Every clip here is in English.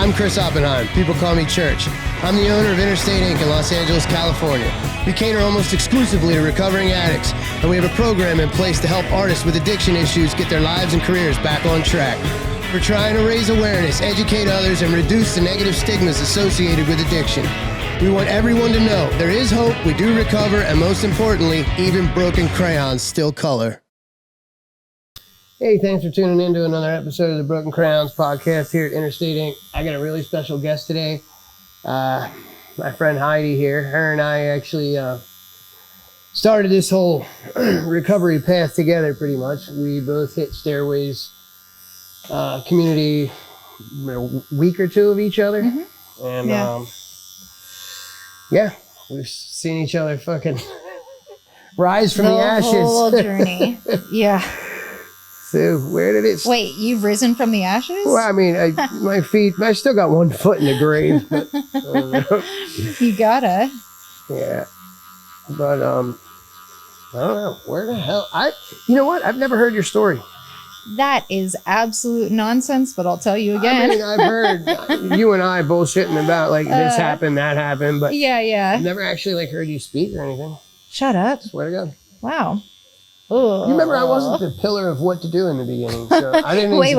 I'm Chris Oppenheim. People call me Church. I'm the owner of Interstate Inc. in Los Angeles, California. We cater almost exclusively to recovering addicts, and we have a program in place to help artists with addiction issues get their lives and careers back on track. We're trying to raise awareness, educate others, and reduce the negative stigmas associated with addiction. We want everyone to know there is hope, we do recover, and most importantly, even broken crayons still color. Hey, thanks for tuning in to another episode of the Broken Crayons podcast here at Interstate Inc. I got a really special guest today. My friend Heidi here. Her and I actually started this whole recovery path together pretty much. We both hit Stairways community a week or two of each other. Mm-hmm. And yeah, we've seen each other fucking rise from the ashes. The whole journey. Yeah. So where did it... Wait, you've risen from the ashes? Well, I mean, my feet... I still got one foot in the grave. But, I don't know. You gotta. Yeah. But, I don't know. Where the hell... You know what? I've never heard your story. That is absolute nonsense, but I'll tell you again. I mean, I've heard you and I bullshitting about, like, this happened, that happened, but... Yeah. I've never actually, like, heard you speak or anything. Shut up. Swear to God. Wow. Ooh. You remember I wasn't the pillar of what to do in the beginning, so I didn't... Wait.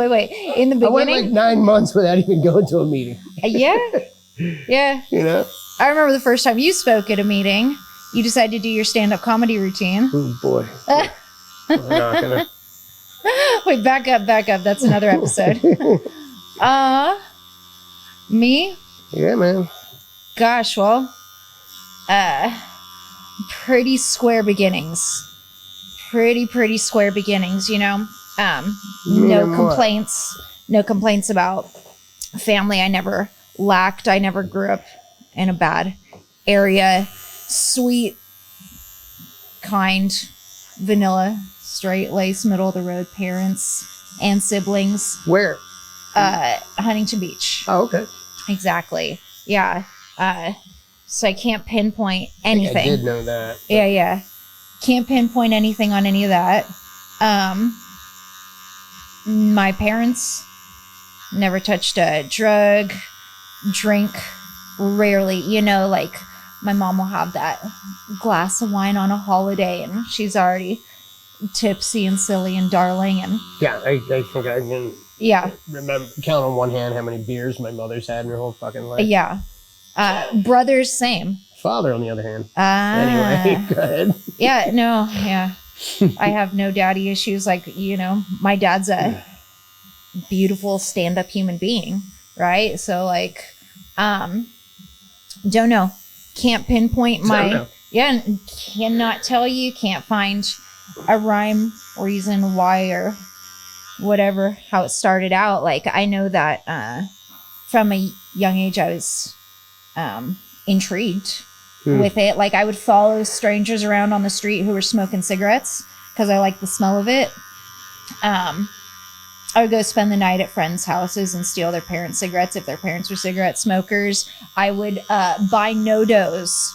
In the beginning? I went like 9 months without even going to a meeting. Yeah. You know? I remember the first time you spoke at a meeting, you decided to do your stand-up comedy routine. Oh, boy. We're not gonna... Wait, back up. That's another episode. Me? Yeah, man. Gosh, well, pretty square beginnings. Pretty square beginnings, you know? No complaints. No complaints about family. I never lacked. I never grew up in a bad area. Sweet, kind, vanilla, straight lace, middle of the road parents and siblings. Where? Huntington Beach. Oh, okay. Exactly. Yeah. So I can't pinpoint anything. I did know that. But... Yeah. Can't pinpoint anything on any of that. My parents never touched a drug, drink, rarely. You know, like my mom will have that glass of wine on a holiday and she's already tipsy and silly and darling. And yeah, I think I can remember, count on one hand how many beers my mother's had in her whole fucking life. Yeah. Brothers, same. Father, on the other hand. Anyway, go ahead. Yeah, no, yeah. I have no daddy issues. Like, you know, my dad's a beautiful stand-up human being, right? So, like, don't know. Can't pinpoint yeah, cannot tell you. Can't find a rhyme, reason why, or whatever, how it started out. Like, I know that from a young age, I was intrigued with it. Like, I would follow strangers around on the street who were smoking cigarettes because I liked the smell of it. I would go spend the night at friends' houses and steal their parents' cigarettes if their parents were cigarette smokers. I would buy no-dos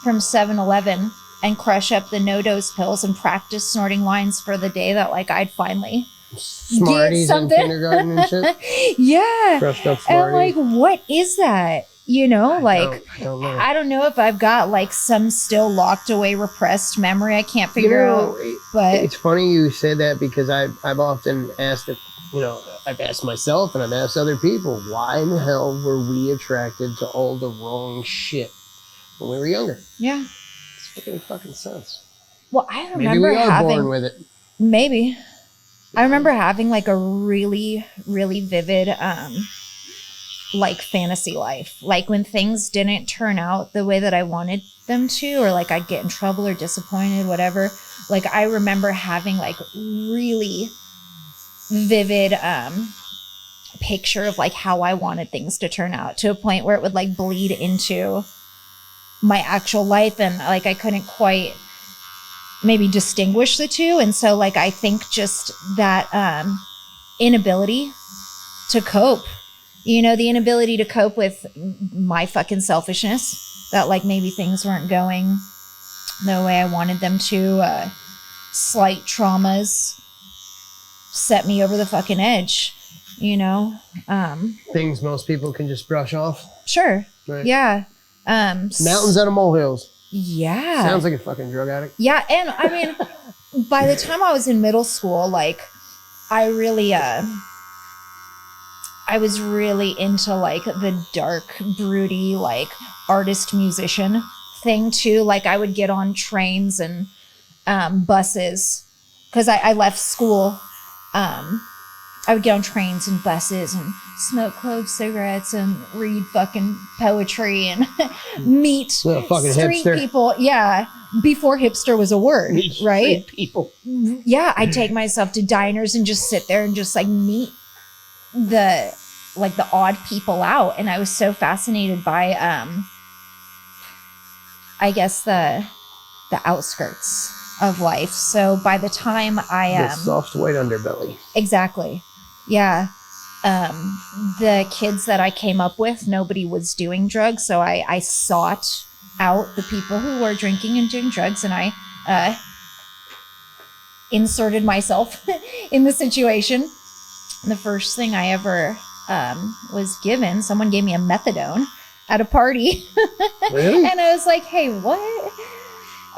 from 7-Eleven and crush up the no-dose pills and practice snorting lines for the day that, like, I'd finally Smarties in kindergarten and shit? Yeah. Crushed up Smarties. And, like, what is that? You know, like, I don't know if I've got, like, some still locked away repressed memory I can't figure out. But it's funny you said that because I've often asked if, you know, I've asked myself and I've asked other people, why in the hell were we attracted to all the wrong shit when we were younger? Yeah. It's making fucking sense. Well, I remember maybe we are born with it. Maybe. I remember having, like, a really, really vivid, like, fantasy life. Like, when things didn't turn out the way that I wanted them to, or, like, I'd get in trouble or disappointed, whatever. Like, I remember having, like, really vivid picture of, like, how I wanted things to turn out, to a point where it would, like, bleed into my actual life, and, like, I couldn't quite maybe distinguish the two. And so, like, I think just that inability to cope, you know, the inability to cope with my fucking selfishness, that, like, maybe things weren't going the way I wanted them to, slight traumas set me over the fucking edge. you know. Things most people can just brush off. Sure. Right. Yeah. Mountains out of molehills. Yeah. Sounds like a fucking drug addict. Yeah, and I mean, by the time I was in middle school, like, I really, I was really into, like, the dark, broody, like, artist-musician thing, too. Like, I would get on trains and buses, because I left school. I would get on trains and buses and smoke clove cigarettes and read fucking poetry and meet fucking street hipster. people. Yeah. Before hipster was a word, Meet right? street people. Yeah. I'd take myself to diners and just sit there and just like meet the odd people out. And I was so fascinated by, I guess the outskirts of life. So by the time The soft white underbelly. Exactly. Yeah. The kids that I came up with, nobody was doing drugs. So I sought out the people who were drinking and doing drugs, and I inserted myself in the situation. And the first thing I ever was given, someone gave me a methadone at a party. Really? And I was like, hey, what?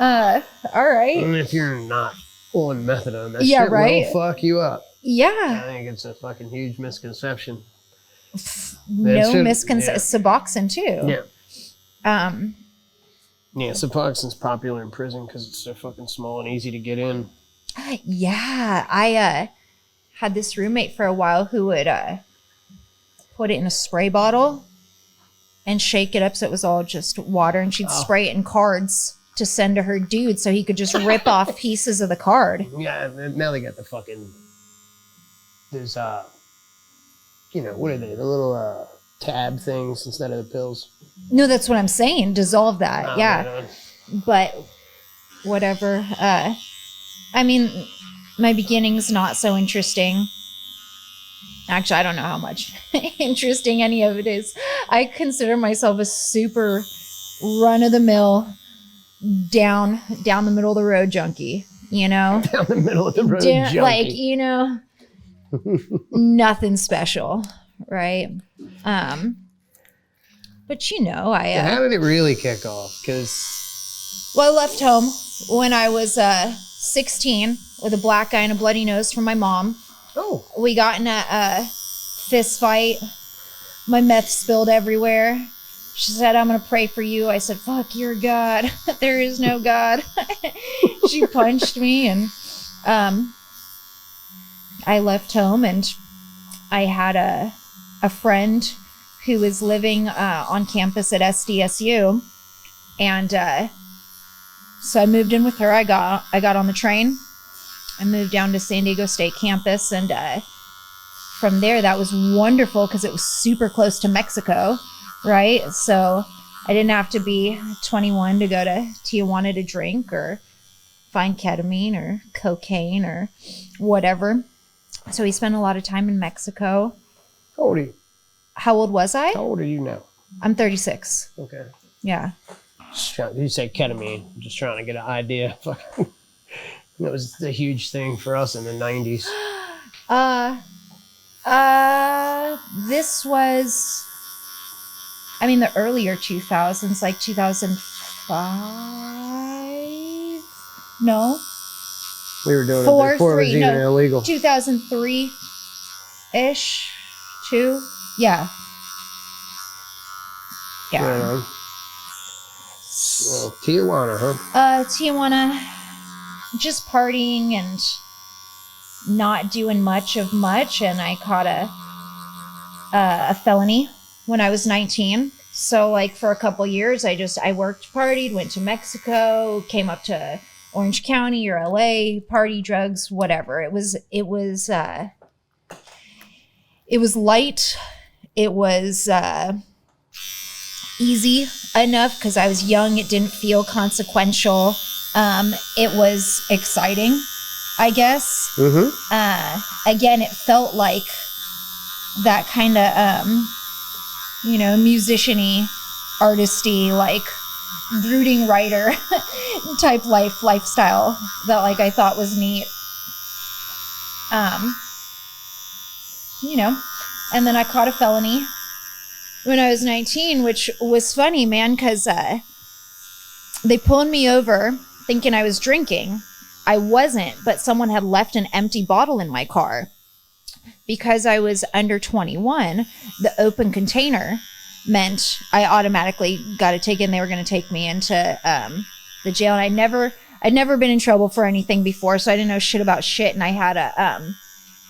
All right. And if you're not on methadone, that Yeah, shit right? will fuck you up. I Yeah. think it's a fucking huge misconception. No misconception. Suboxone too. Yeah. Yeah, Suboxone's popular in prison because it's so fucking small and easy to get in. Yeah. I had this roommate for a while who would put it in a spray bottle and shake it up so it was all just water, and she'd spray it in cards to send to her dude so he could just rip off pieces of the card. Yeah, now they got the fucking... There's, what are they? The little tab things instead of the pills. No, that's what I'm saying. Dissolve that. Oh, Yeah. man. But whatever. I mean, my beginning's not so interesting. Actually, I don't know how much interesting any of it is. I consider myself a super run-of-the-mill, down the middle of the road junkie, you know? Down the middle of the road junkie. Like, you know, nothing special, right? But you know, How did it really kick off? Because... Well, I left home when I was 16 with a black eye and a bloody nose from my mom. Oh. We got in a fist fight. My meth spilled everywhere. She said, I'm going to pray for you. I said, fuck your God. There is no God. She punched me, and I left home, and I had a friend who was living on campus at SDSU. And so I moved in with her. I got on the train. I moved down to San Diego State campus, and from there, that was wonderful because it was super close to Mexico, right? So I didn't have to be 21 to go to Tijuana to drink or find ketamine or cocaine or whatever. So we spent a lot of time in Mexico. How old are you? How old was I? How old are you now? I'm 36. Okay. Yeah. You say ketamine. I'm just trying to get an idea. That was a huge thing for us in the 90s. This was, I mean, the earlier 2000s, like 2005? No. We were doing it before it was even illegal. 2003-ish, 2. Yeah. Yeah. Right on. Well, Tijuana, huh? Tijuana, just partying and not doing much of much, and I caught a felony when I was 19. So like for a couple years, I worked, partied, went to Mexico, came up to Orange County or LA, party, drugs, whatever. It was light. It was easy enough because I was young. It didn't feel consequential. It was exciting, I guess. Mm-hmm. Again, it felt like that kind of, musician-y, artisty, like brooding writer type lifestyle that like I thought was neat. And then I caught a felony when I was 19, which was funny, man, because they pulled me over thinking I was drinking. I wasn't, but someone had left an empty bottle in my car. Because I was under 21, the open container meant I automatically got a ticket and they were going to take me into the jail. And I'd never been in trouble for anything before, so I didn't know shit about shit. And I had a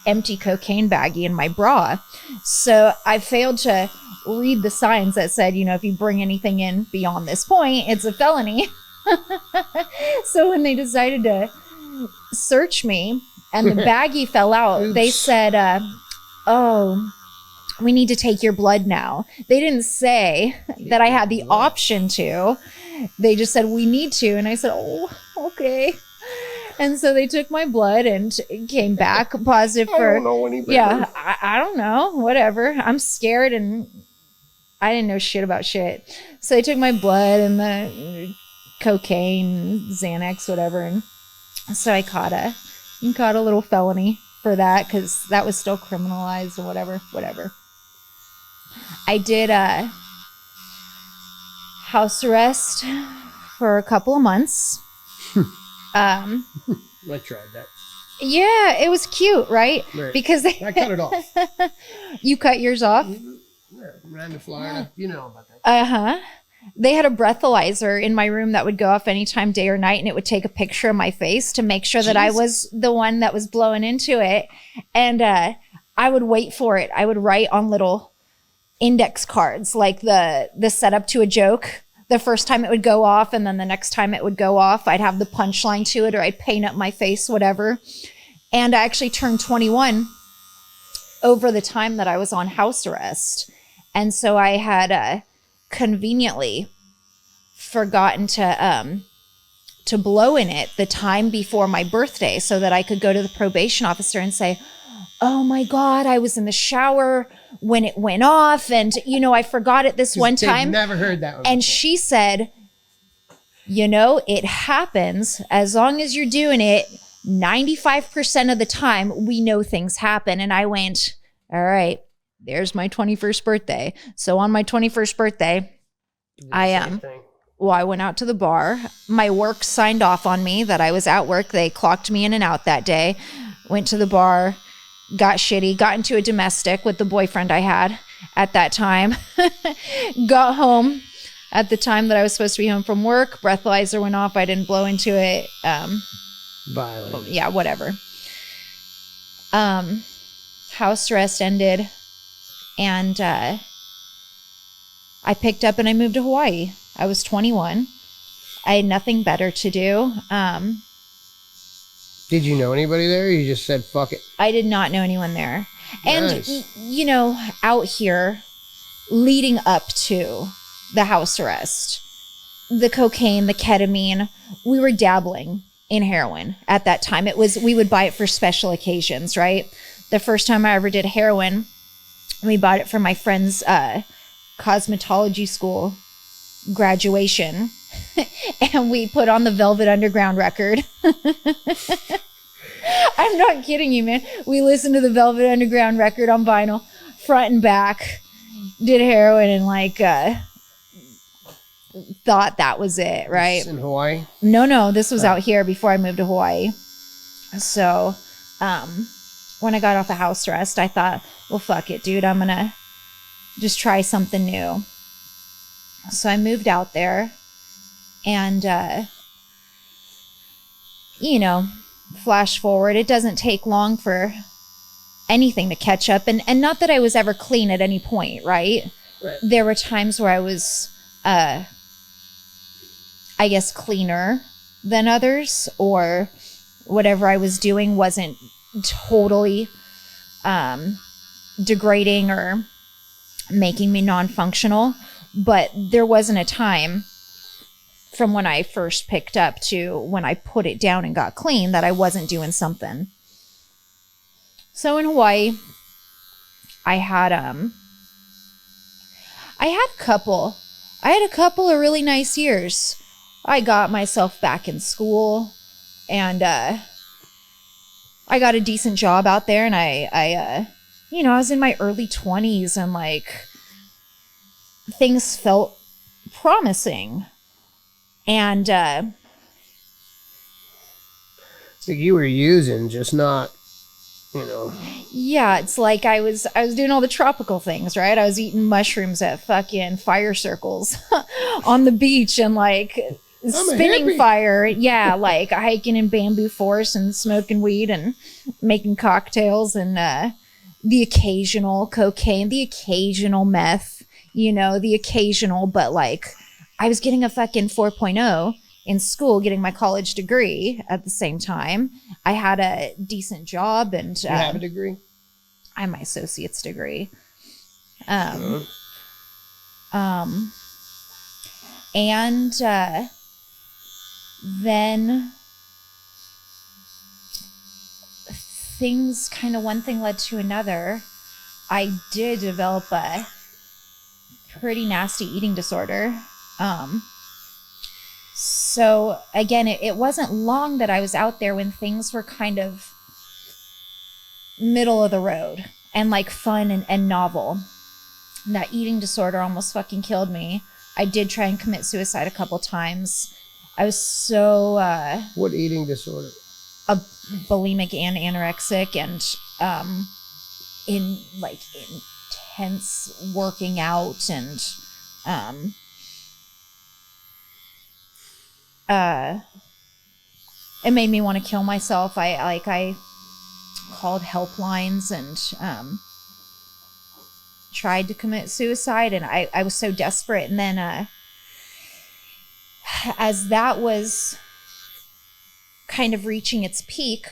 empty cocaine baggie in my bra. So I failed to read the signs that said, you know, if you bring anything in beyond this point, it's a felony. So when they decided to search me and the baggie fell out, Oops. They said, oh, we need to take your blood now. They didn't say that I had the option to. They just said, we need to. And I said, oh, okay. And so they took my blood and came back positive for... I don't know any better. Yeah, I don't know. Whatever. I'm scared and I didn't know shit about shit. So they took my blood and the cocaine, Xanax, whatever. And so I caught a little felony for that because that was still criminalized or whatever. I did house arrest for a couple of months. I tried that. Yeah, it was cute, right? Because I cut it off. You cut yours off? Yeah, ran to Florida. You know about that. Uh-huh. They had a breathalyzer in my room that would go off anytime, day or night, and it would take a picture of my face to make sure that I was the one that was blowing into it. And I would wait for it. I would write on little index cards, like the setup to a joke. The first time it would go off, and then the next time it would go off, I'd have the punchline to it, or I'd paint up my face, whatever. And I actually turned 21 over the time that I was on house arrest. And so I had conveniently forgotten to blow in it the time before my birthday so that I could go to the probation officer and say, oh my God, I was in the shower when it went off. And, you know, I forgot it this one time. Never heard that one And before. she said, you know, it happens as long as you're doing it 95% of the time. We know things happen. And I went, all right, there's my 21st birthday. So on my 21st birthday, I went out to the bar. My work signed off on me that I was at work. They clocked me in and out that day. Went to the bar, got shitty, got into a domestic with the boyfriend I had at that time. Got home at the time that I was supposed to be home from work. Breathalyzer went off. I didn't blow into it. Violent. Yeah, whatever. House arrest ended. And I picked up and I moved to Hawaii. I was 21. I had nothing better to do. Did you know anybody there? Or you just said, fuck it. I did not know anyone there. And, Nice. you know, out here, leading up to the house arrest, the cocaine, the ketamine, we were dabbling in heroin at that time. We would buy it for special occasions, right? The first time I ever did heroin, we bought it for my friend's cosmetology school graduation. And we put on the Velvet Underground record. I'm not kidding you, man. We listened to the Velvet Underground record on vinyl, front and back, did heroin, and like thought that was it, right? It's in Hawaii? No, this was out here before I moved to Hawaii. So when I got off of house arrest, I thought, well, fuck it, dude. I'm going to just try something new. So I moved out there and, you know, flash forward, it doesn't take long for anything to catch up. And not that I was ever clean at any point, right? There were times where I was, I guess, cleaner than others, or whatever I was doing wasn't totally degrading or making me non-functional. But there wasn't a time from when I first picked up to when I put it down and got clean that I wasn't doing something. So in Hawaii, I had a couple of really nice years. I got myself back in school, and I got a decent job out there, and I I was in my early 20s and like things felt promising. And Like you were using, just not, yeah, it's like I was doing all the tropical things, right? I was eating mushrooms at fucking fire circles on the beach and like spinning fire. Yeah, like hiking in bamboo forests and smoking weed and making cocktails and the occasional cocaine, the occasional meth, the occasional, but like I was getting a fucking 4.0 in school, getting my college degree at the same time. I had a decent job and you have a degree? I have my associate's degree. And then things kind of one thing led to another. I did develop a pretty nasty eating disorder. So again, it wasn't long that I was out there when things were kind of middle of the road and like fun and novel. That eating disorder almost fucking killed me. I did try and commit suicide a couple times. I was so... what eating disorder? A bulimic and anorexic and in like intense working out and it made me want to kill myself. I called helplines and tried to commit suicide, and I was so desperate. And then as that was kind of reaching its peak,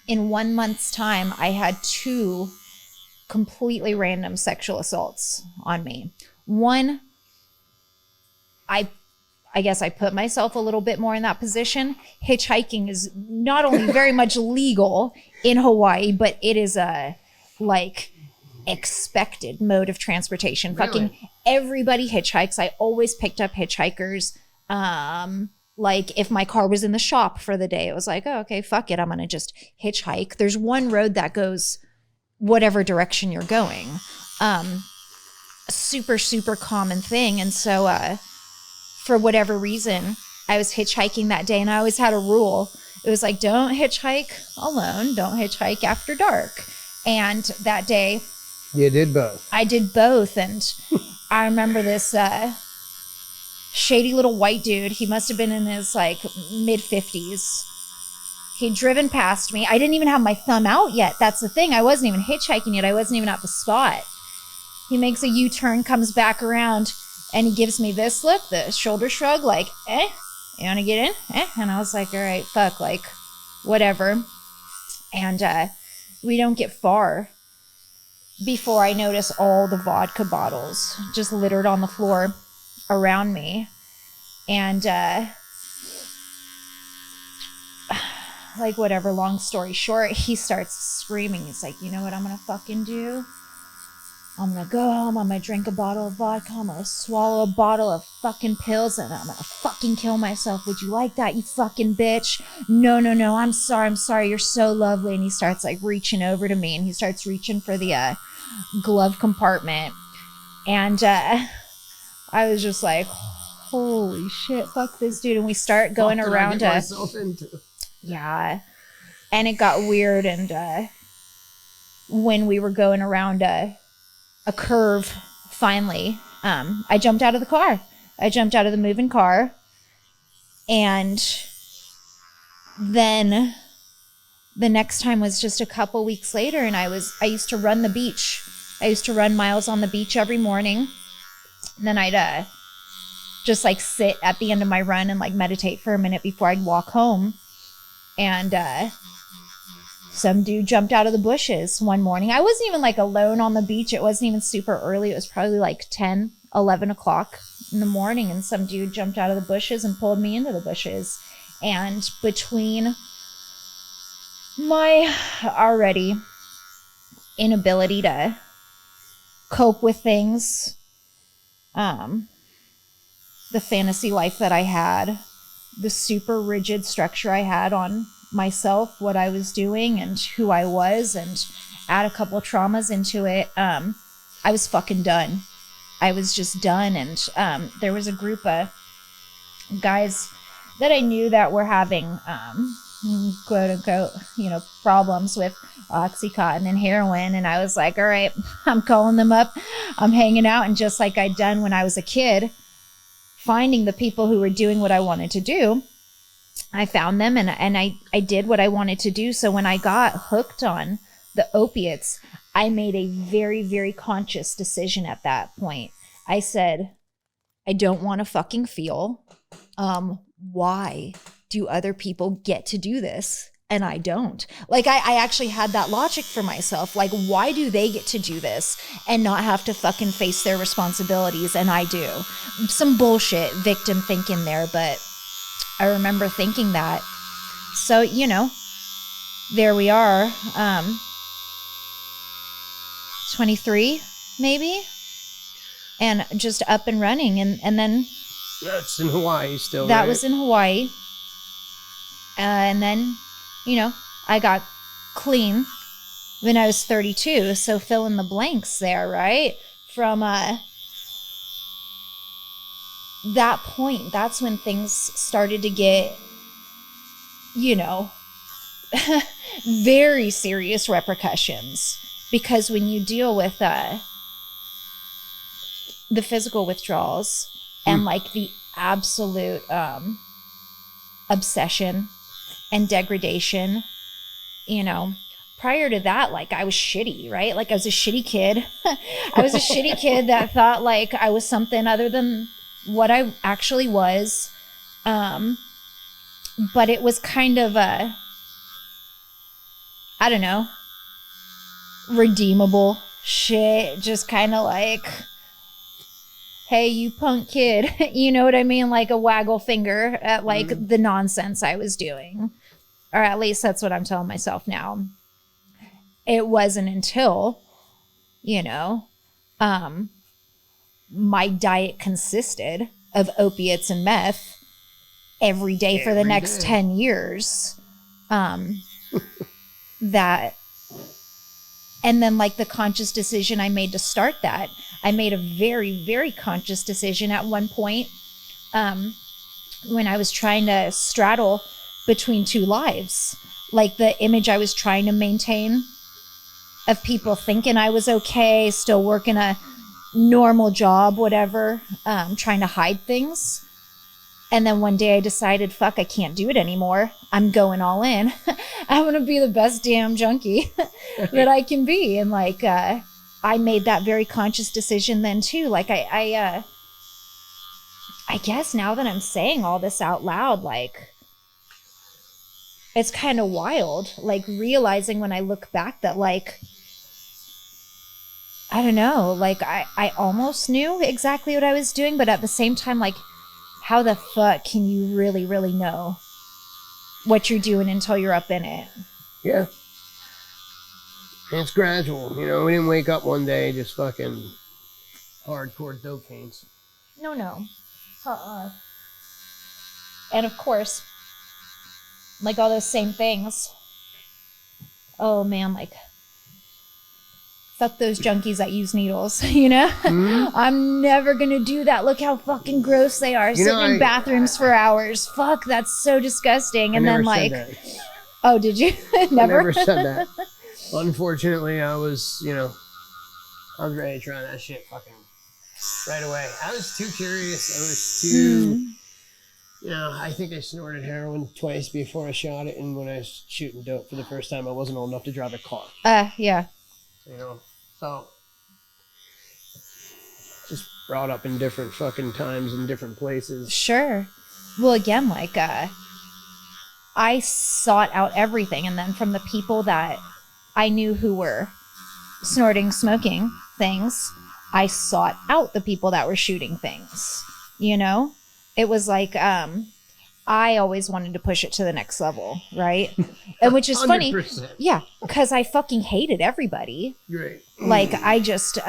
in 1 month's time, I had 2 completely random sexual assaults on me. One, I guess I put myself a little bit more in that position. Hitchhiking is not only very much legal in Hawaii, but it is a like expected mode of transportation. Really? Fucking everybody hitchhikes. I always picked up hitchhikers. Like if my car was in the shop for the day, it was like, oh, okay, fuck it. I'm going to just hitchhike. There's one road that goes whatever direction you're going. Super, super common thing. And so, for whatever reason, I was hitchhiking that day and I always had a rule. It was like, don't hitchhike alone. Don't hitchhike after dark. And that day, you did both. I did both. And I remember this shady little white dude. He must have been in his like mid 50s. He'd driven past me. I didn't even have my thumb out yet. That's the thing. I wasn't even hitchhiking yet. I wasn't even at the spot. He makes a U-turn, comes back around, and he gives me this look, the shoulder shrug, like, you want to get in? And I was like, all right, fuck, like, whatever. And we don't get far before I notice all the vodka bottles just littered on the floor around me. And, like, whatever, long story short, he starts screaming. He's like, you know what I'm going to fucking do? I'm going to go home, I'm going to drink a bottle of vodka, I'm going to swallow a bottle of fucking pills, and I'm going to fucking kill myself. Would you like that, you fucking bitch? No, I'm sorry, you're so lovely. And he starts like reaching over to me, and he starts reaching for the glove compartment. And I was just like, holy shit, fuck this dude. And we start going around yeah. And it got weird, and when we were going around a curve, finally, I jumped out of the car. I jumped out of the moving car. And then the next time was just a couple weeks later, and I used to run the beach. I used to run miles on the beach every morning. And then I'd just like sit at the end of my run and like meditate for a minute before I'd walk home. And some dude jumped out of the bushes one morning. I wasn't even like alone on the beach. It wasn't even super early. It was probably like 10, 11 o'clock in the morning. And some dude jumped out of the bushes and pulled me into the bushes. And between my already inability to cope with things, the fantasy life that I had, the super rigid structure I had on myself, what I was doing and who I was, and add a couple traumas into it, I was fucking done. I was just done. And there was a group of guys that I knew that were having, quote unquote, problems with Oxycontin and heroin. And I was like, all right, I'm calling them up. I'm hanging out. And just like I'd done when I was a kid, finding the people who were doing what I wanted to do, I found them and I did what I wanted to do. So when I got hooked on the opiates, I made a very, very conscious decision at that point. I said, I don't want to fucking feel. Why do other people get to do this and I don't? Like, I actually had that logic for myself. Like, why do they get to do this and not have to fucking face their responsibilities and I do? Some bullshit victim thinking there, but I remember thinking that. So, there we are. 23, maybe? And just up and running. And then... That's in Hawaii still, That right? was in Hawaii. And then, I got clean when I was 32. So fill in the blanks there, right? From that point, that's when things started to get, very serious repercussions. Because when you deal with the physical withdrawals and like the absolute obsession and degradation, prior to that, like I was shitty, right? Like I was a shitty kid. I was a shitty kid that thought like I was something other than what I actually was. But it was kind of I don't know, redeemable shit. Just kind of like, hey, you punk kid. You know what I mean? Like a waggle finger at like the nonsense I was doing. Or at least that's what I'm telling myself now. It wasn't until, my diet consisted of opiates and meth every day for the next 10 years. That, and then like the conscious decision I made to start that, I made a very, very conscious decision at one point when I was trying to straddle between two lives. Like the image I was trying to maintain of people thinking I was okay, still working a normal job, whatever, trying to hide things. And then one day I decided, fuck, I can't do it anymore. I'm going all in. I want to be the best damn junkie that I can be. And like, I made that very conscious decision then too. Like I guess now that I'm saying all this out loud, like it's kind of wild, like realizing when I look back that like, I don't know, like I almost knew exactly what I was doing, but at the same time, like, how the fuck can you really, really know what you're doing until you're up in it? Yeah. And it's gradual, we didn't wake up one day just fucking hardcore dope fiends. No. And of course, like all those same things. Oh man, like, fuck those junkies that use needles, I'm never gonna do that. Look how fucking gross they are, sitting in bathrooms for hours. Fuck, that's so disgusting. And then like, oh, did you? Never? I never said that. Unfortunately, I was, I was ready to try that shit fucking right away. I was too curious. I was too, I think I snorted heroin twice before I shot it. And when I was shooting dope for the first time, I wasn't old enough to drive a car. Yeah. So just brought up in different fucking times and different places. Sure. Well, again, like, I sought out everything. And then from the people that I knew who were snorting, smoking things, I sought out the people that were shooting things, It was like, I always wanted to push it to the next level, right? And which is funny. 100%. Yeah, because I fucking hated everybody. Great. Like, I just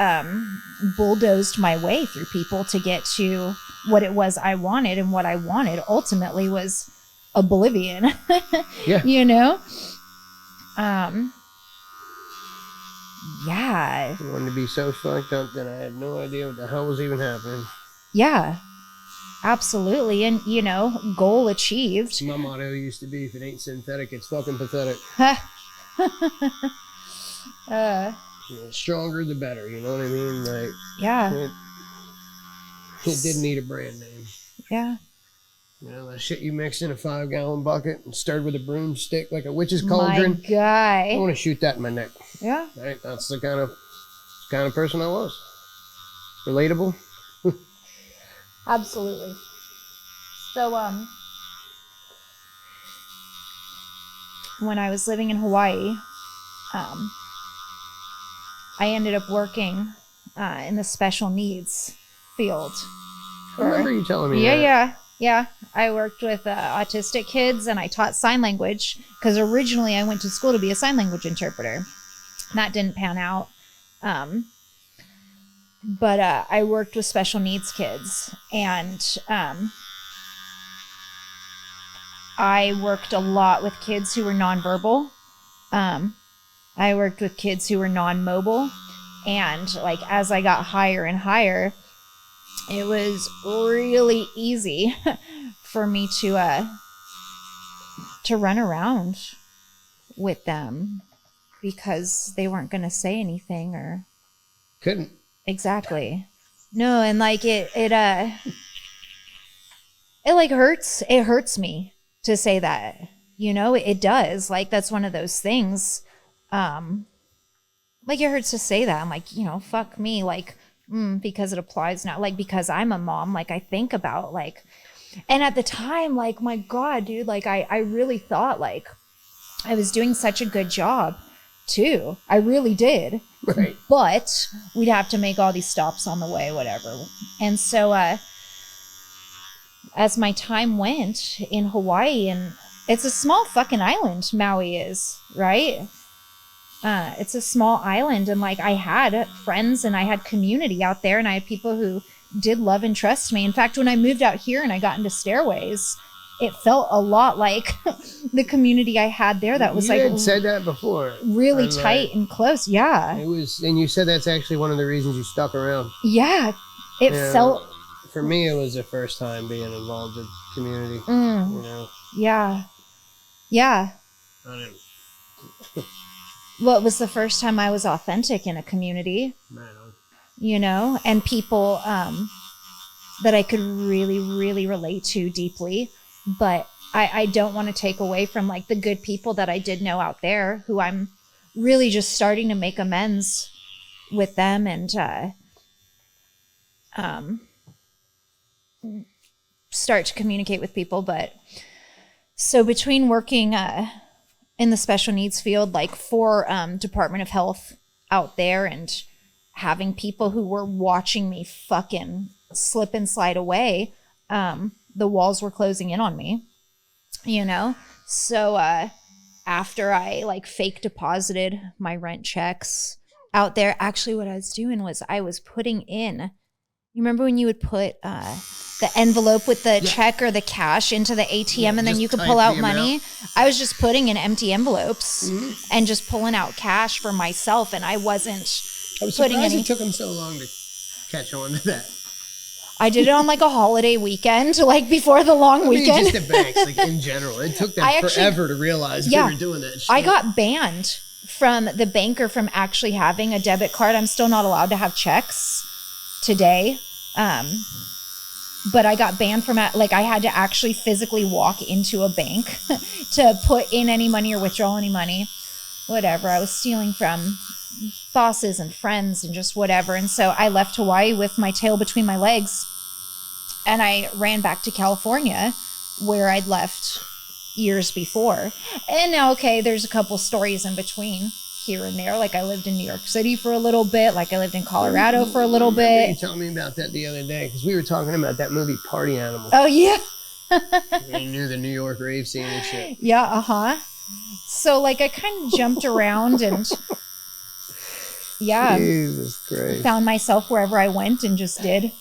bulldozed my way through people to get to what it was I wanted. And what I wanted ultimately was oblivion. Yeah. Yeah. I wanted to be so fucked up that I had no idea what the hell was even happening. Yeah. Absolutely. And, you know, goal achieved. My motto used to be, if it ain't synthetic, it's fucking pathetic. The stronger, the better. You know what I mean? Like, yeah. It didn't need a brand name. Yeah. You know, the shit you mixed in a 5-gallon bucket and stirred with a broomstick like a witch's cauldron. My guy. I want to shoot that in my neck. Yeah. Right? That's the kind of person I was. Relatable. Absolutely. So, when I was living in Hawaii, I ended up working in the special needs field. I remember you telling me that. Yeah. I worked with autistic kids, and I taught sign language because originally I went to school to be a sign language interpreter. That didn't pan out. But I worked with special needs kids, and I worked a lot with kids who were nonverbal. I worked with kids who were non-mobile, and like as I got higher and higher, it was really easy for me to run around with them because they weren't going to say anything or couldn't. Exactly. No, and like it like hurts. It hurts me to say that. You know, it does. Like that's one of those things. Like it hurts to say that. I'm like, you know, fuck me. Like, because it applies now. Like because I'm a mom. Like I think about like, and at the time, like my God, dude. Like I really thought like I was doing such a good job too. I really did. Right. But we'd have to make all these stops on the way, whatever. And so as my time went in Hawaii, and it's a small fucking island, Maui is, right? It's a small island, and like I had friends and I had community out there, and I had people who did love and trust me. In fact, when I moved out here and I got into stairways, it felt a lot like the community I had there. That was you like had said that before, really tight and close. Yeah, it was, and you said that's actually one of the reasons you stuck around. Yeah, it felt. For me, it was the first time being involved in community. You know. Yeah. I didn't. Well, it was the first time I was authentic in a community. Right on. You know, and people that I could really, really relate to deeply. But I don't want to take away from like the good people that I did know out there who I'm really just starting to make amends with them and start to communicate with people. But so between working in the special needs field, like for Department of Health out there, and having people who were watching me fucking slip and slide away, the walls were closing in on me, you know? So after I like fake deposited my rent checks out there, actually what I was doing was I was putting in, you remember when you would put the envelope with the check or the cash into the ATM and then you could pull out money? I was just putting in empty envelopes and just pulling out cash for myself, and I was surprised it took them so long to catch on to that. I did it on like a holiday weekend, like before the long weekend. Just the banks, like in general. It took them forever to realize they were doing that shit. I got banned from the banker from actually having a debit card. I'm still not allowed to have checks today. But I got banned from it. Like I had to actually physically walk into a bank to put in any money or withdraw any money. Whatever. I was stealing from bosses and friends and just whatever. And so I left Hawaii with my tail between my legs, and I ran back to California where I'd left years before. And now, okay, there's a couple stories in between here and there. Like I lived in New York City for a little bit. Like I lived in Colorado for a little bit. You told me about that the other day because we were talking about that movie Party Animal. Oh yeah. You knew the New York rave scene and shit. Yeah. So like I kind of jumped around and Jesus Christ. Found myself wherever I went and just did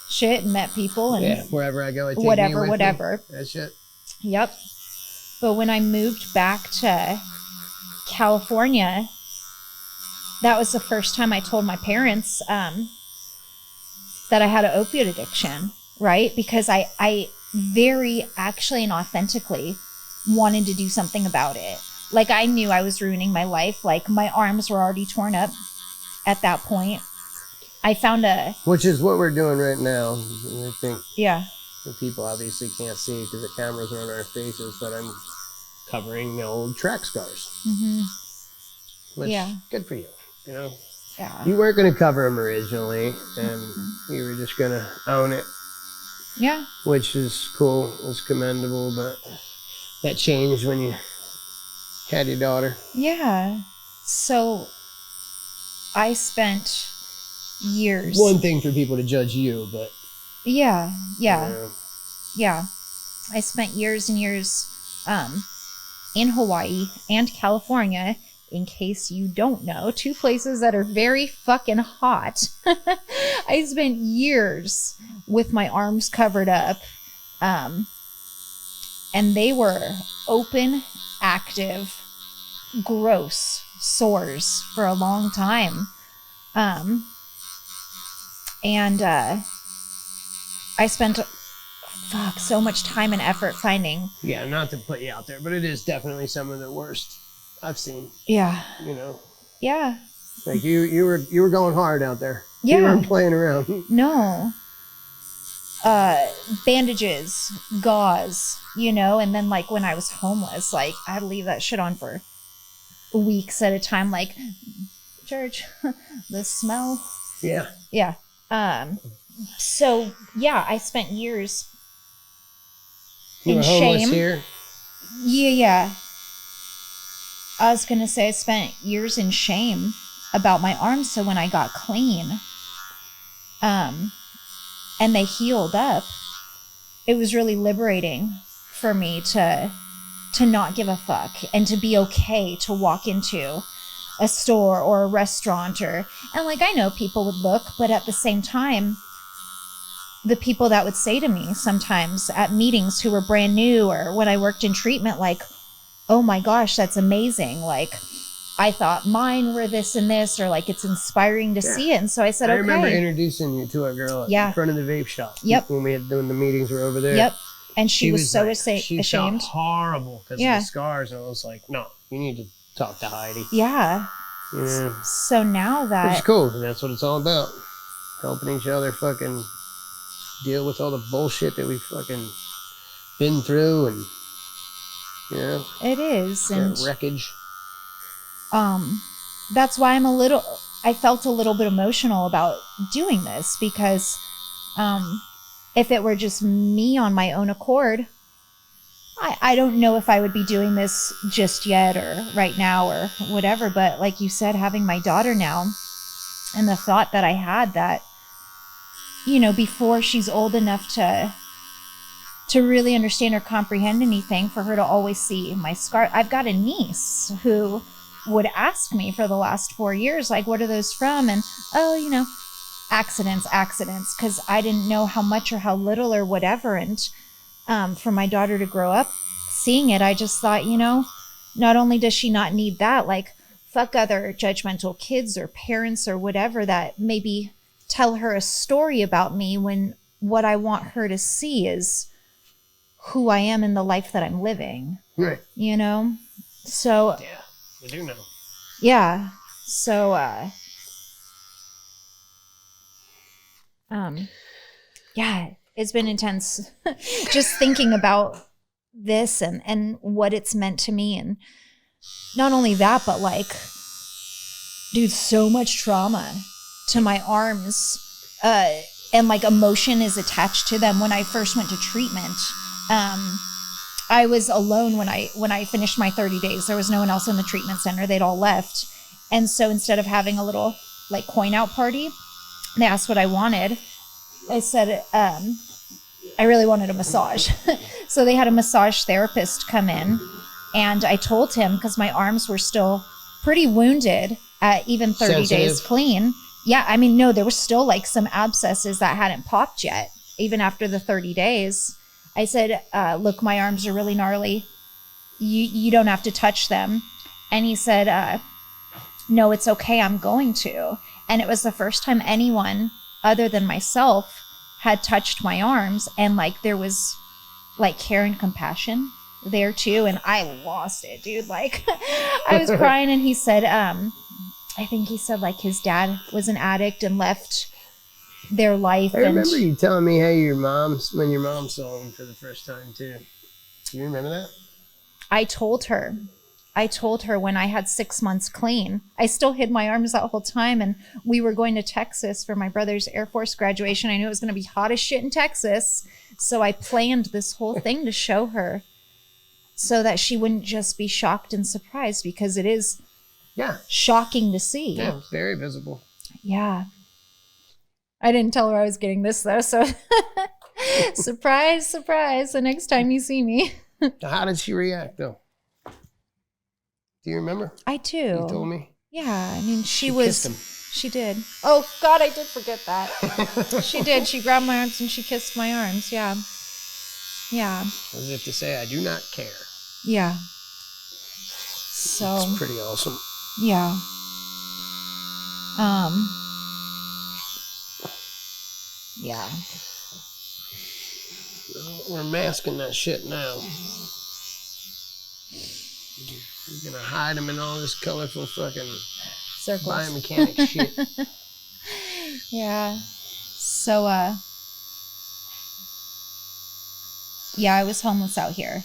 shit and met people and wherever I go, I take whatever. That shit. Yep. But when I moved back to California, that was the first time I told my parents that I had an opiate addiction, right? Because I very actually and authentically wanted to do something about it. Like, I knew I was ruining my life. Like, my arms were already torn up at that point. I found which is what we're doing right now. I think yeah. the people obviously can't see because the cameras are on our faces, but I'm covering the old track scars. Mm-hmm. Which, yeah. good for you, you know? Yeah. You weren't going to cover them originally, and you were just going to own it. Yeah. Which is cool. It's commendable, but that changed when you had your daughter. Yeah. So I spent years. One thing for people to judge you, but... Yeah. I spent years and years in Hawaii and California, in case you don't know, 2 places that are very fucking hot. I spent years with my arms covered up, and they were open, active, gross sores for a long time. And I spent so much time and effort finding. Yeah, not to put you out there, but it is definitely some of the worst I've seen. Yeah. You know. Yeah. Like you were going hard out there. Yeah. You weren't playing around. No. Bandages, gauze, you know, and then like when I was homeless, like I'd leave that shit on for weeks at a time. Like, church, the smell. Yeah. Yeah. So yeah, I spent years in shame. Here? Yeah. I was gonna say I spent years in shame about my arms. So when I got clean, and they healed up, it was really liberating for me to not give a fuck and to be okay to walk into a store or a restaurant and like, I know people would look, but at the same time, the people that would say to me sometimes at meetings who were brand new or when I worked in treatment, like, oh my gosh, that's amazing. Like, I thought mine were this and this, or like, it's inspiring to see it. And so I said, okay. I remember introducing you to a girl in front of the vape shop. Yep. When the meetings were over there. Yep. And she was so like, ashamed. She felt horrible because of the scars. And I was like, no, you need to talk to Heidi. Yeah. Yeah. So now that... Which is cool. That's what it's all about. Helping each other fucking deal with all the bullshit that we fucking been through and, you know. It is. And wreckage. That's why I felt a little bit emotional about doing this because if it were just me on my own accord, I don't know if I would be doing this just yet or right now or whatever. But like you said, having my daughter now and the thought that I had that, you know, before she's old enough to really understand or comprehend anything, for her to always see my scar. I've got a niece who would ask me for the last 4 years, like, what are those from? And, oh, you know, accidents, because I didn't know how much or how little or whatever. And for my daughter to grow up seeing it, I just thought, you know, not only does she not need that, like, fuck other judgmental kids or parents or whatever that maybe tell her a story about me, when what I want her to see is who I am in the life that I'm living. Right. You know? So... yeah. I do know. Yeah. So, yeah, it's been intense just thinking about this and what it's meant to me. And not only that, but like, dude, so much trauma to my arms, and like emotion is attached to them. When I first went to treatment, I was alone when I finished my 30 days. There was no one else in the treatment center. They'd all left. And so instead of having a little like coin out party, they asked what I wanted. I said, I really wanted a massage. So they had a massage therapist come in, and I told him, because my arms were still pretty wounded at even 30 days clean. Yeah. I mean, no, there was still like some abscesses that hadn't popped yet, even after the 30 days. I said, look, my arms are really gnarly. You don't have to touch them. And he said, no, it's okay, I'm going to. And it was the first time anyone other than myself had touched my arms, and like there was like care and compassion there too, and I lost it, dude. Like I was crying, and he said, I think he said like his dad was an addict and left their life. I remember you telling me how when your mom saw him for the first time too. Do you remember that? I told her when I had 6 months clean. I still hid my arms that whole time, and we were going to Texas for my brother's Air Force graduation. I knew it was going to be hot as shit in Texas, so I planned this whole thing to show her so that she wouldn't just be shocked and surprised, because it is shocking to see. Yeah, it's very visible. Yeah. I didn't tell her I was getting this, though, so surprise, surprise, the next time you see me. How did she react, though? Do you remember? I do. You told me. Yeah, I mean, she kissed him. She did. Oh, God, I did forget that. She did. She grabbed my arms and she kissed my arms. Yeah. Yeah. As if to say, I do not care. Yeah. So. It's pretty awesome. Yeah. Yeah. We're masking that shit now. You're gonna hide them in all this colorful fucking circles, biomechanic shit. Yeah. So, yeah, I was homeless out here.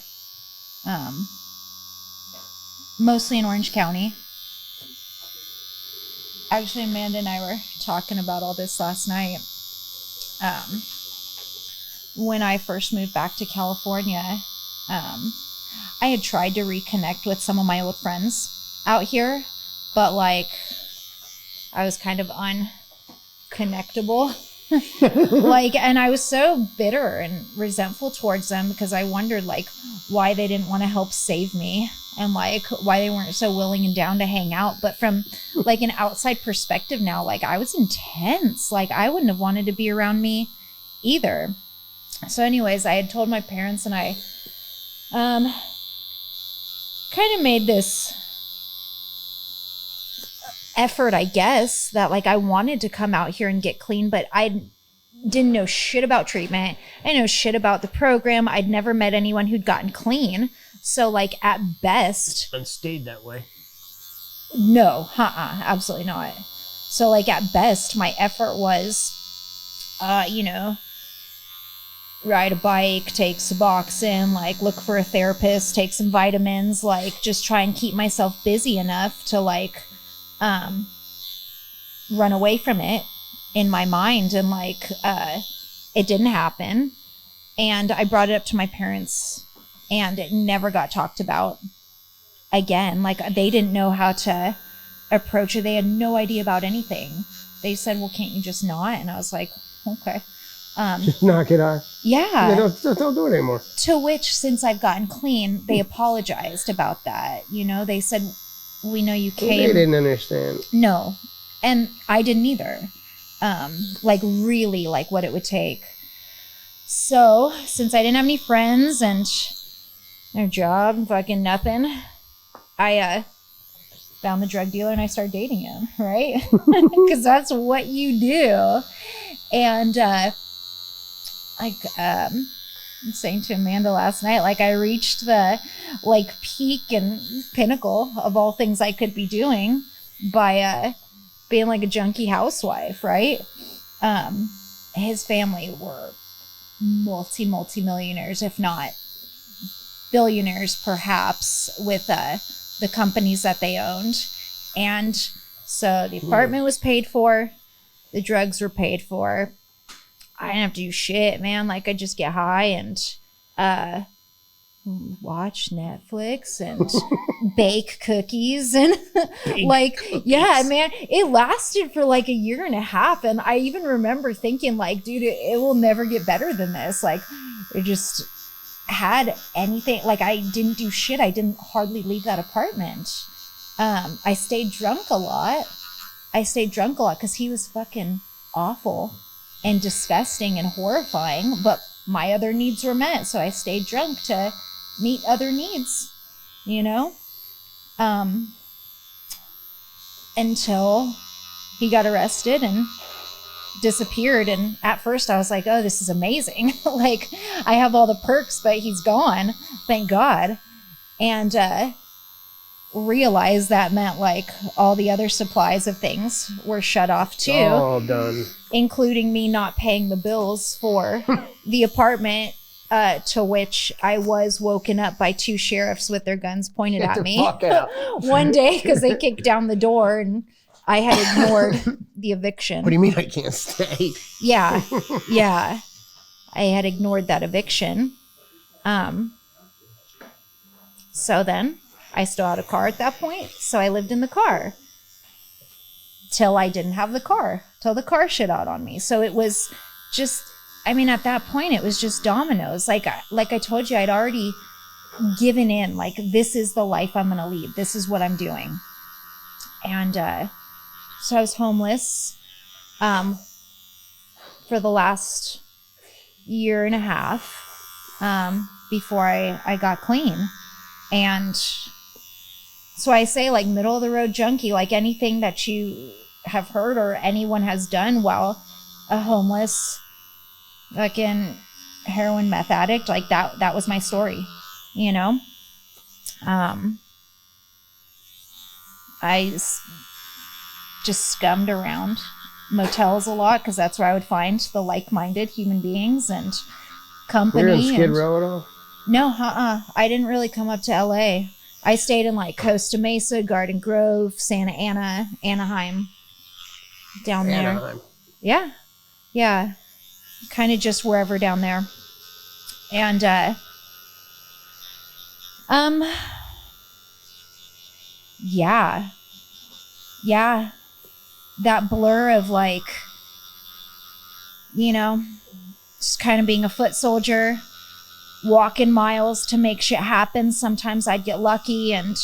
Mostly in Orange County. Actually, Amanda and I were talking about all this last night. When I first moved back to California, I had tried to reconnect with some of my old friends out here, but like I was kind of unconnectable. Like, and I was so bitter and resentful towards them because I wondered like why they didn't want to help save me and like why they weren't so willing and down to hang out. But from like an outside perspective now, like I was intense. Like I wouldn't have wanted to be around me either. So anyways, I had told my parents, and I kind of made this effort, I guess, that like I wanted to come out here and get clean, but I didn't know shit about treatment. I didn't know shit about the program. I'd never met anyone who'd gotten clean. So like at best. And stayed that way. No, absolutely not. So like at best, my effort was, ride a bike, take Suboxone, like look for a therapist, take some vitamins, like just try and keep myself busy enough to like run away from it in my mind. And like it didn't happen. And I brought it up to my parents, and it never got talked about again. Like they didn't know how to approach it. They had no idea about anything. They said, well, can't you just not? And I was like, okay. Just knock it off. Yeah. Don't do it anymore. To which, since I've gotten clean, they apologized about that. You know, they said, we know you came. They didn't understand. No. And I didn't either. Like really like what it would take. So since I didn't have any friends and no job, fucking nothing, I found the drug dealer and I started dating him, right? Because that's what you do. And I'm saying to Amanda last night, like I reached the like peak and pinnacle of all things I could be doing by being like a junkie housewife, right? His family were multi-millionaires, if not billionaires, perhaps, with the companies that they owned. And so the apartment was paid for, the drugs were paid for. I didn't have to do shit, man. Like I just get high and watch Netflix and bake cookies and yeah, man, it lasted for like a year and a half. And I even remember thinking like, dude, it will never get better than this. Like it just had anything. Like I didn't do shit. I didn't hardly leave that apartment. I stayed drunk a lot because he was fucking awful and disgusting and horrifying, but my other needs were met. So I stayed drunk to meet other needs, you know? until he got arrested and disappeared. And at first I was like, oh, this is amazing. Like, I have all the perks, but he's gone. Thank God. And realized that meant like all the other supplies of things were shut off too. All done. Including me not paying the bills for the apartment, to which I was woken up by 2 sheriffs with their guns pointed at me one day because they kicked down the door and I had ignored the eviction. What do you mean I can't stay? Yeah. Yeah. I had ignored that eviction. So then I still had a car at that point. So I lived in the car till I didn't have the car, till the car shit out on me. So it was just, I mean, at that point it was just dominoes. Like I told you, I'd already given in, like, this is the life I'm going to lead. This is what I'm doing. And, so I was homeless, for the last year and a half, before I got clean. And so I say, like, middle of the road junkie, like anything that you have heard or anyone has done while a homeless, fucking heroin meth addict, like that was my story, you know? Just scummed around motels a lot because that's where I would find the like-minded human beings and company. You're in Skid Row at all? No, I didn't really come up to LA. I stayed in like Costa Mesa, Garden Grove, Santa Ana, Anaheim, down there. Yeah. Yeah. Kind of just wherever down there. And, yeah. Yeah. That blur of like, you know, just kind of being a foot soldier, walking miles to make shit happen. Sometimes I'd get lucky and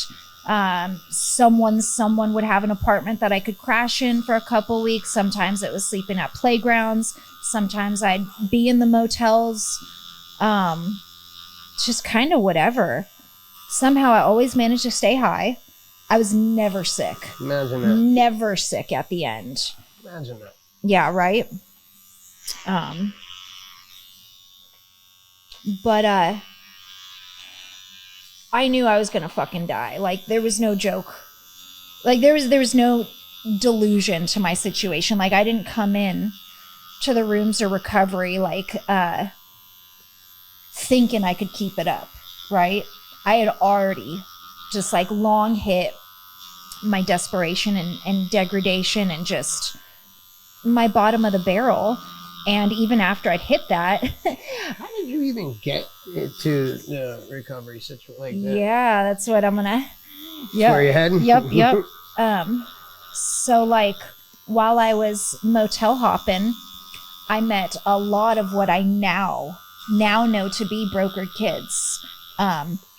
someone would have an apartment that I could crash in for a couple weeks. Sometimes it was sleeping at playgrounds. Sometimes I'd be in the motels. Just kind of whatever. Somehow I always managed to stay high. I was never sick. Imagine that. Never sick at the end. Imagine that. Yeah, right? But I knew I was gonna fucking die. Like, there was no joke. Like, there was no delusion to my situation. Like, I didn't come in to the rooms of recovery like thinking I could keep it up, right? I had already just like long hit my desperation and degradation and just my bottom of the barrel. And even after I'd hit that, how did you even get to the recovery situation like that? Yeah, that's what I'm gonna. Yeah, where you heading? Yep. So like while I was motel hopping, I met a lot of what I now know to be brokered kids.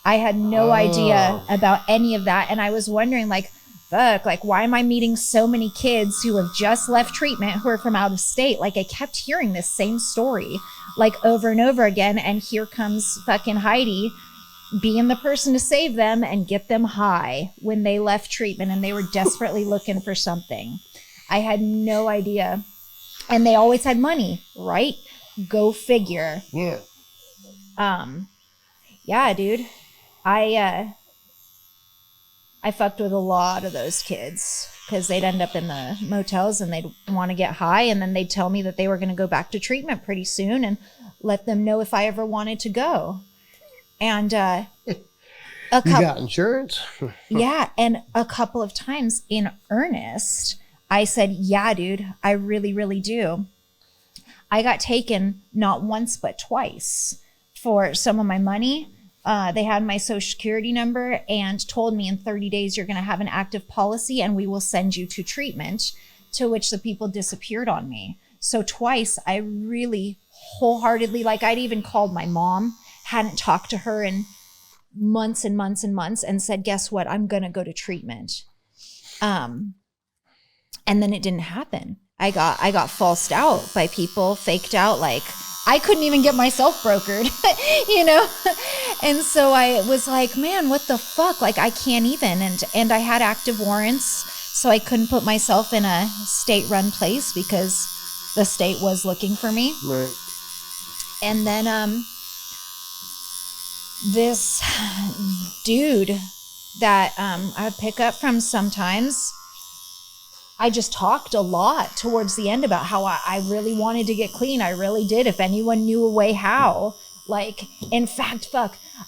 I had no idea about any of that. And I was wondering, like, fuck, like, why am I meeting so many kids who have just left treatment who are from out of state? Like, I kept hearing this same story, like, over and over again. And here comes fucking Heidi being the person to save them and get them high when they left treatment and they were desperately looking for something. I had no idea. And they always had money, right? Go figure. Yeah. Yeah, dude. I fucked with a lot of those kids because they'd end up in the motels and they'd want to get high, and then they'd tell me that they were going to go back to treatment pretty soon and let them know if I ever wanted to go. And you got insurance? Yeah, and a couple of times in earnest, I said, yeah, dude, I really, really do. I got taken not once but twice for some of my money. They had my social security number and told me in 30 days you're going to have an active policy and we will send you to treatment, to which the people disappeared on me. So twice I really wholeheartedly, like, I'd even called my mom, hadn't talked to her in months and months and months, and said, guess what? I'm going to go to treatment. And then it didn't happen. I got falsed out by people, faked out, like, I couldn't even get myself brokered, you know? And so I was like, man, what the fuck? Like, I can't even. And I had active warrants So I couldn't put myself in a state-run place because the state was looking for me. Right. And then this dude that I would pick up from sometimes, I just talked a lot towards the end about how I really wanted to get clean. I really did. If anyone knew a way how. Like, in fact,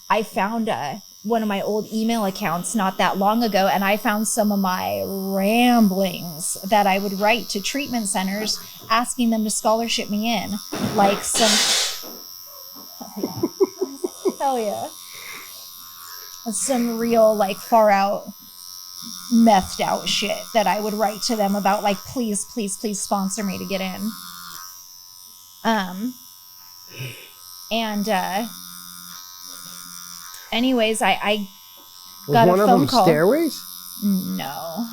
I found one of my old email accounts not that long ago, and I found some of my ramblings that I would write to treatment centers asking them to scholarship me in. Like some... Hell yeah. Some real, like, far out, methed out shit that I would write to them about, like, please, please, please sponsor me to get in. Anyways, I got a phone call. Was one of them Stairways? No.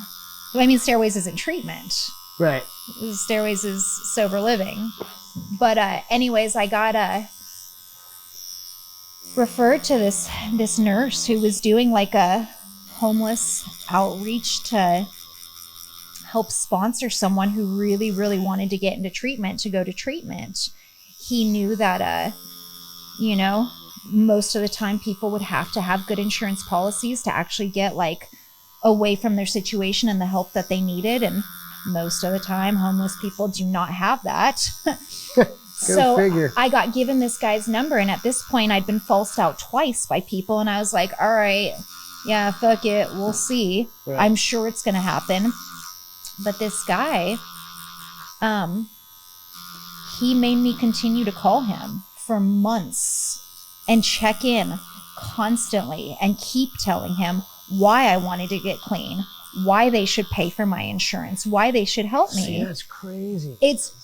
I mean, Stairways isn't treatment. Right. Stairways is sober living. But anyways, I got referred to this nurse who was doing like a homeless outreach to help sponsor someone who really, really wanted to get into treatment, to go to treatment. He knew that, you know, most of the time people would have to have good insurance policies to actually get like away from their situation and the help that they needed. And most of the time, homeless people do not have that. So figure. I got given this guy's number, and at this point I'd been falsed out twice by people, and I was like, all right, yeah, fuck it, we'll see. Right. I'm sure it's gonna happen. But this guy, he made me continue to call him for months and check in constantly and keep telling him why I wanted to get clean, why they should pay for my insurance, why they should help me. See, that's crazy. It's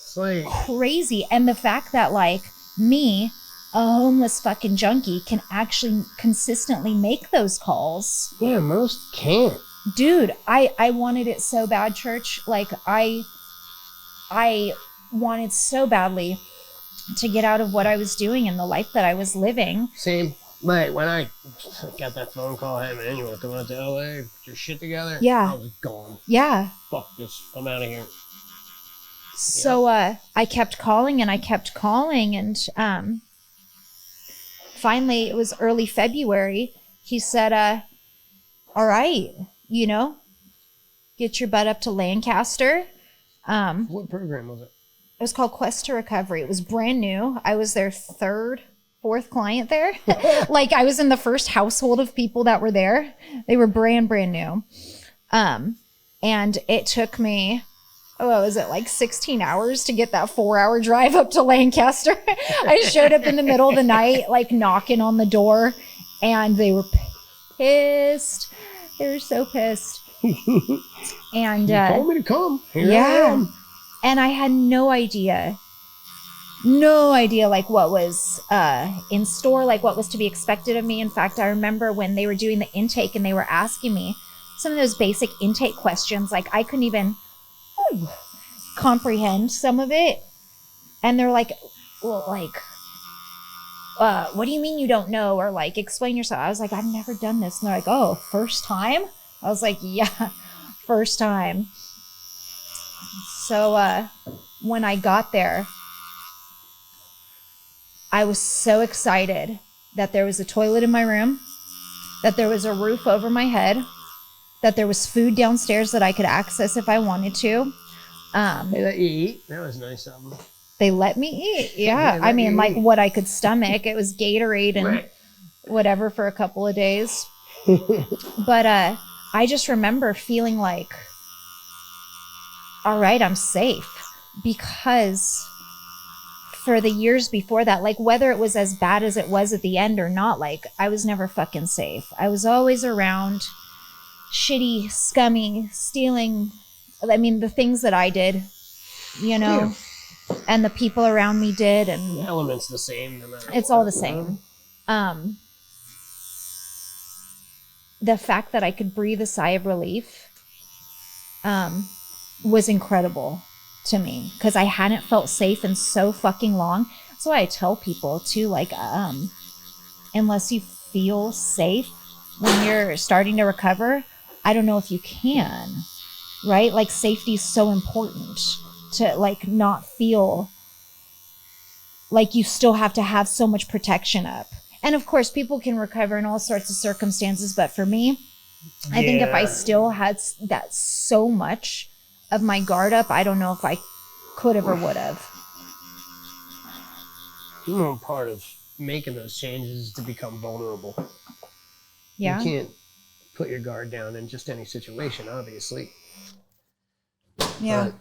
crazy. And the fact that like me, a homeless fucking junkie, can actually consistently make those calls. Yeah, most can't. Dude, I wanted it so bad, church. Like I wanted so badly to get out of what I was doing and the life that I was living. Same. But when I got that phone call, hey man, you want to come out to LA, put your shit together? Yeah. I was gone. Yeah. Fuck this. I'm out of here. So I kept calling and I kept calling, and finally it was early February. He said, all right, you know, get your butt up to Lancaster. What program was it? It was called Quest to Recovery. It was brand new. I was their fourth client there. Like I was in the first household of people that were there. They were brand new. And it took me, was it like 16 hours to get that 4-hour drive up to Lancaster? I showed up in the middle of the night, like knocking on the door, and they were pissed. They were so pissed. And you told me to come. Here yeah. I am. And I had no idea like what was in store, like what was to be expected of me. In fact, I remember when they were doing the intake and they were asking me some of those basic intake questions, like I couldn't even comprehend some of it. And they're like, well, like, what do you mean you don't know? Or like, explain yourself. I was like, I've never done this. And they're like, oh, first time? I was like, yeah, first time. So when I got there, I was so excited that there was a toilet in my room, that there was a roof over my head, that there was food downstairs that I could access if I wanted to. They let you eat? That was nice of them. They let me eat, yeah. I mean, like what I could stomach. It was Gatorade and whatever for a couple of days. But I just remember feeling like, all right, I'm safe, because for the years before that, like whether it was as bad as it was at the end or not, like I was never fucking safe. I was always around shitty, scummy, stealing. I mean, the things that I did, you know, and the people around me did, and the element's the same. No matter it's all the same. The fact that I could breathe a sigh of relief, was incredible to me, because I hadn't felt safe in so fucking long. That's why I tell people too, like, unless you feel safe when you're starting to recover, I don't know if you can, right? Like safety is so important to like not feel like you still have to have so much protection up. And of course, people can recover in all sorts of circumstances. But for me, I think if I still had that so much of my guard up, I don't know if I could have or would have. Part of making those changes is to become vulnerable. Yeah. You can't put your guard down in just any situation, obviously. Yeah. But,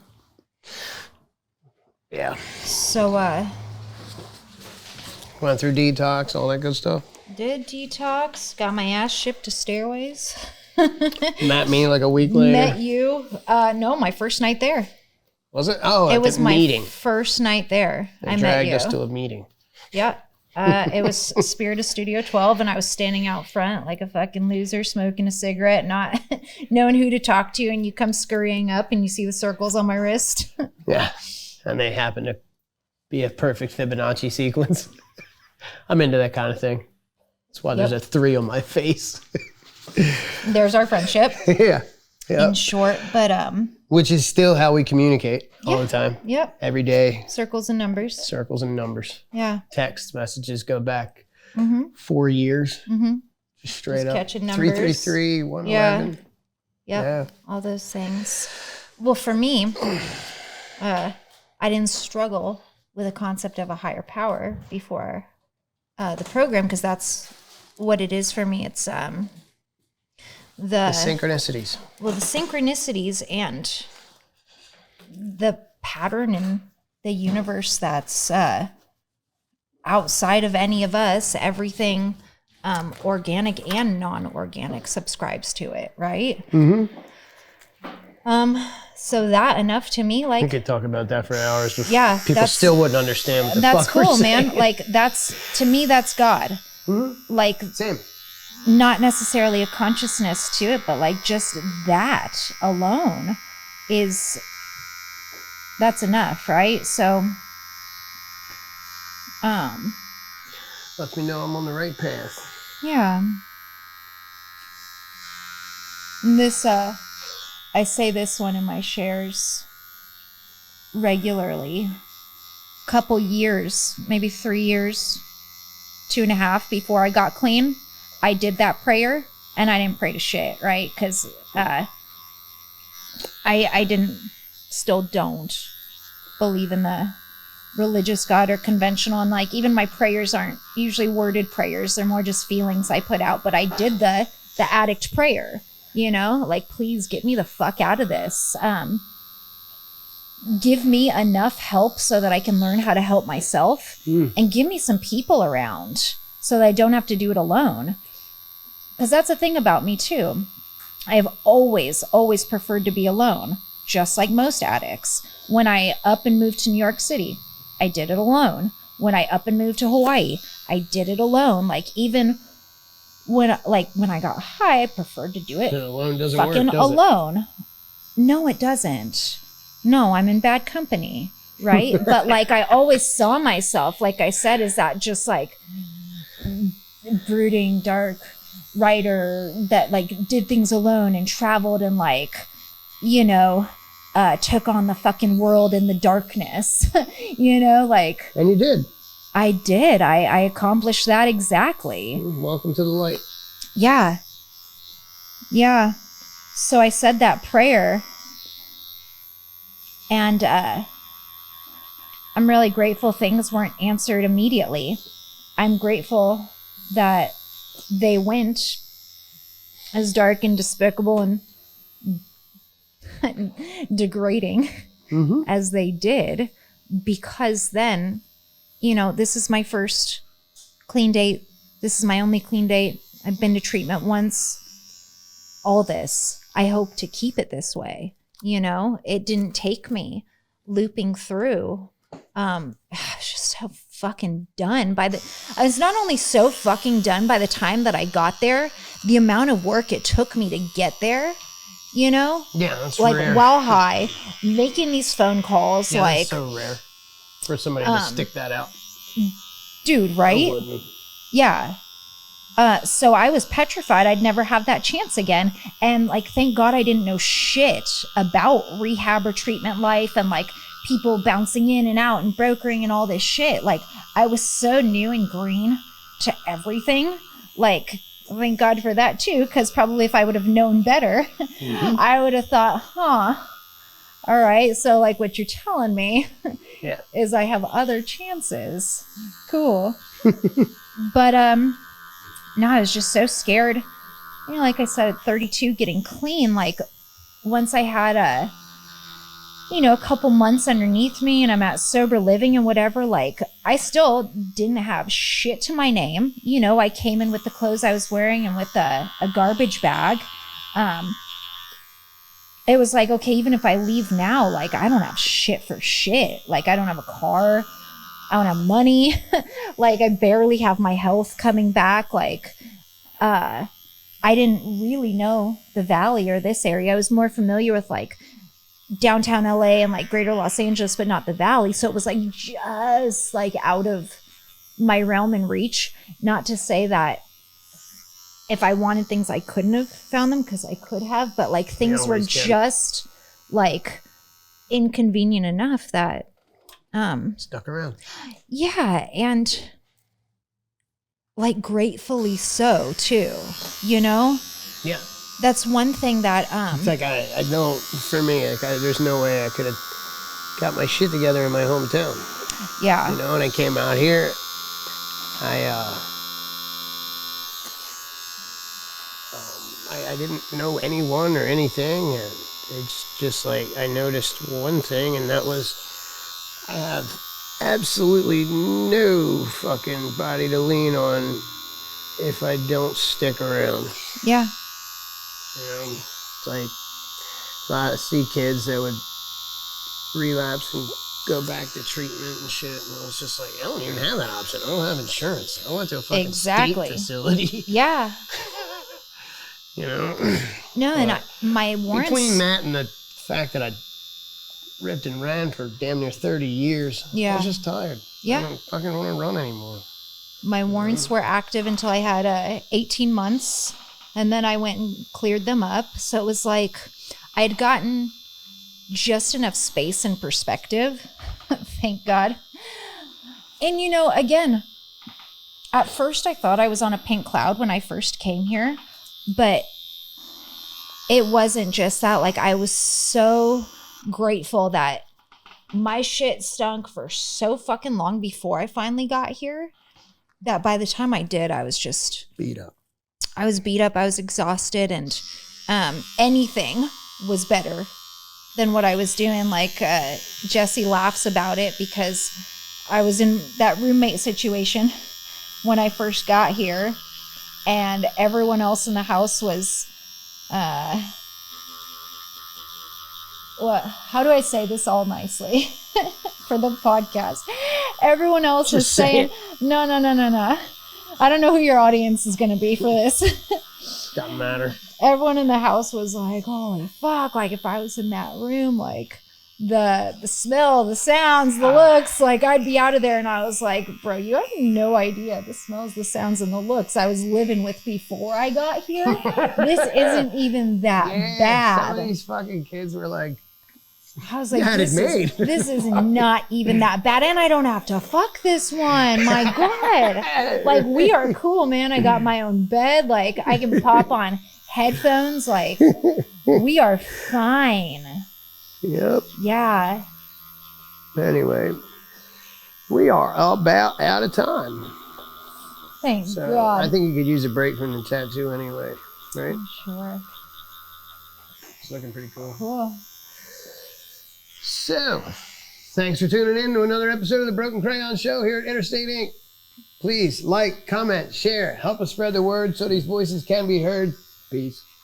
yeah. So, went through detox, all that good stuff. did detox, got my ass shipped to Stairways. Met me like a week later. Met you. No, my first night there. Was it? Oh, It at was the my meeting. first night there. They I met dragged you. us to a meeting. Yeah. It was Spirit of Studio 12, and I was standing out front like a fucking loser, smoking a cigarette, not knowing who to talk to, and you come scurrying up and you see the circles on my wrist. Yeah. And they happen to be a perfect Fibonacci sequence. I'm into that kind of thing. That's why there's a 3 on my face. There's our friendship. Yeah. In short, but which is still how we communicate all the time. Yep. Every day. Circles and numbers. Circles and numbers. Yeah. Text messages go back 4 years. Just straight Just up. catching numbers. 333, 111. Yep. Yeah. All those things. Well, for me, I didn't struggle with the concept of a higher power before the program, because that's what it is for me. It's the synchronicities. Well, the synchronicities and the pattern in the universe that's outside of any of us, everything organic and non-organic subscribes to it, right? So that enough to me, like, We could talk about that for hours. But Yeah, people that's- still wouldn't understand what the that's fuck we're cool, saying. man. Like, that's, to me, that's God. Like, Same. not necessarily a consciousness to it, but like just that alone that's enough, right? So, Lets me know I'm on the right path. yeah. This, I say this one in my shares regularly. Couple years, maybe 3 years, 2.5 before I got clean, I did that prayer, and I didn't pray to shit, right? Because I still don't believe in the religious God or conventional, and like even my prayers aren't usually worded prayers. They're more just feelings I put out, but I did the addict prayer, you know, like, please get me the fuck out of this. Give me enough help so that I can learn how to help myself, and give me some people around so that I don't have to do it alone. Because that's the thing about me too. I have always preferred to be alone, just like most addicts. When I up and moved to New York City, I did it alone. When I up and moved to Hawaii, I did it alone. Like, even when I got high, I preferred to do it Alone doesn't fucking work, does alone. No, it doesn't. No, I'm in bad company, right? But like, I always saw myself, like I said, is that just like brooding, dark writer that like did things alone and traveled and like, you know, took on the fucking world in the darkness, you know, like. And you did. I did. I accomplished that exactly. Welcome to the light. Yeah. Yeah. So I said that prayer, and I'm really grateful things weren't answered immediately. I'm grateful that they went as dark and despicable and degrading as they did, because then, you know, this is my first clean date. This is my only clean date. I've been to treatment once. All this, I hope to keep it this way. You know, it didn't take me looping through. I was just so fucking done I was not only so fucking done by the time that I got there, the amount of work it took me to get there, you know? Yeah, that's like rare. while high, making these phone calls, Yeah, like, that's so rare for somebody to stick that out. dude, right? I wouldn't. Yeah. So I was petrified I'd never have that chance again. And like, thank God I didn't know shit about rehab or treatment life and like people bouncing in and out and brokering and all this shit. Like, I was so new and green to everything. Like, thank God for that too, because probably if I would have known better, I would have thought, all right, so like what you're telling me is I have other chances. Cool. But no, I was just so scared. You know, like I said, at 32, getting clean, like once I had a couple months underneath me and I'm at sober living and whatever, like I still didn't have shit to my name. You know, I came in with the clothes I was wearing and with a garbage bag. It was like, okay, even if I leave now, like I don't have shit for shit. Like I don't have a car. I don't have money. Like I barely have my health coming back. Like, I didn't really know the Valley or this area. I was more familiar with like downtown LA and like greater Los Angeles, but not the Valley. So it was like just like out of my realm and reach. Not to say that if I wanted things, I couldn't have found them, because I could have, but like things were just like inconvenient enough that stuck around. Yeah, and like gratefully so too, you know? Yeah. That's one thing that it's like I know for me, like there's no way I could have got my shit together in my hometown. Yeah. You know, when I came out here, I didn't know anyone or anything, and it's just like I noticed one thing, and that was I have absolutely no fucking body to lean on if I don't stick around. Yeah. You know, it's like I see kids that would relapse and go back to treatment and shit, and I was just like, I don't even have that option. I don't have insurance. I went to a fucking state facility. Yeah. You know? No, and my warrants... Between that and the fact that I ripped and ran for damn near 30 years, I was just tired. Yeah. I don't fucking want to run anymore. My warrants were active until I had 18 months, and then I went and cleared them up. So it was like I had gotten just enough space and perspective. Thank God. And, you know, again, at first I thought I was on a pink cloud when I first came here, but it wasn't just that. Like, I was so grateful that my shit stunk for so fucking long before I finally got here that by the time I did, I was just beat up. I was beat up. I was exhausted, and anything was better than what I was doing. Like, Jesse laughs about it because I was in that roommate situation when I first got here, and everyone else in the house was, how do I say this all nicely for the podcast? Everyone else was saying, no. I don't know who your audience is going to be for this. Doesn't matter. Everyone in the house was like, holy fuck, like if I was in that room, like the smell, the sounds, the looks, like I'd be out of there. And I was like, bro, you have no idea the smells, the sounds, and the looks I was living with before I got here. This isn't even that bad. Some of these fucking kids were like, I was like, this is not even that bad. And I don't have to fuck this one. My God. Like, we are cool, man. I got my own bed. Like, I can pop on headphones. Like, we are fine. Yep. Yeah. Anyway, we are about out of time. Thank God. I think you could use a break from the tattoo anyway, right? Sure. It's looking pretty cool. Cool. So, thanks for tuning in to another episode of the Broken Crayon Show here at Interstate Inc. Please like, comment, share, help us spread the word so these voices can be heard. Peace.